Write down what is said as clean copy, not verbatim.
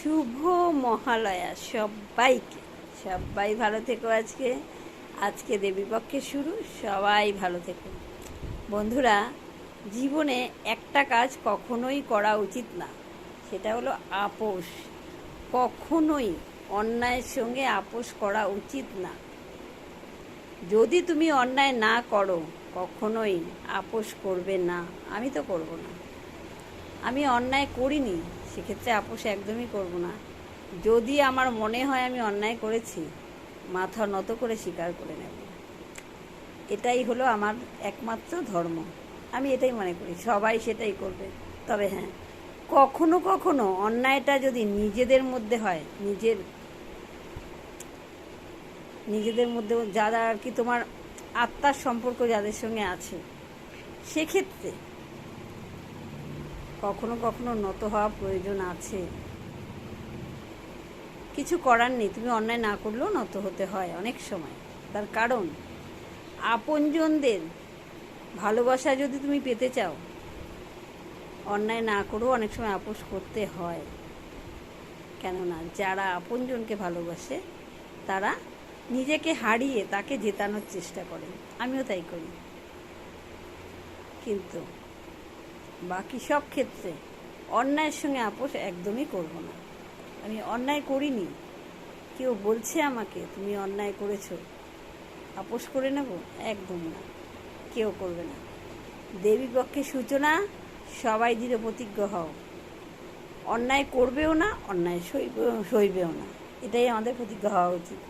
শুভ মহালয়া সবাইকে। সবাই ভালো থেকো। আজকে দেবীপক্ষের শুরু, সবাই ভালো থেকো। বন্ধুরা, জীবনে একটা কাজ কখনোই করা উচিত না, সেটা হলো আপোষ। কখনোই অন্যায়ের সঙ্গে আপোষ করা উচিত না। যদি তুমি অন্যায় না করো, কখনোই আপোষ করবে না। আমি তো করব না। আমি অন্যায় করিনি, সেক্ষেত্রে আপোষ একদমই করব না। যদি আমার মনে হয় আমি অন্যায় করেছি, মাথা নত করে স্বীকার করে নেব। এটাই হলো আমার একমাত্র ধর্ম। আমি এটাই মনে করি, সবাই সেটাই করবে। তবে হ্যাঁ, কখনো কখনো অন্যায়টা যদি নিজেদের মধ্যে হয়, নিজেদের মধ্যে যারা আর কি তোমার আত্মার সম্পর্ক যাদের সঙ্গে আছে, সেক্ষেত্রে কখনো কখনো নত হওয়া প্রয়োজন আছে। কিছু করার নেই, তুমি অন্যায় না করলেও নত হতে হয় অনেক সময়। তার কারণ, আপনজনদের ভালোবাসা যদি তুমি পেতে চাও, অন্যায় না করেও অনেক সময় আপোষ করতে হয়। কেননা যারা আপনজনকে ভালোবাসে, তারা নিজেকে হারিয়ে তাকে জেতানোর চেষ্টা করে। আমিও তাই করি। কিন্তু বাকি সব ক্ষেত্রে অন্যায়ের সঙ্গে আপোষ একদমই করব না। আমি অন্যায় করিনি, কেউ বলছে আমাকে তুমি অন্যায় করেছো, আপোষ করে নেব? একদম না, কেউ করবে না। দেবী পক্ষের সূচনা, সবাই দৃঢ় প্রতিজ্ঞ হও। অন্যায় করবেও না, অন্যায় সইবেও না। এটাই আমাদের প্রতিজ্ঞা হওয়া উচিত।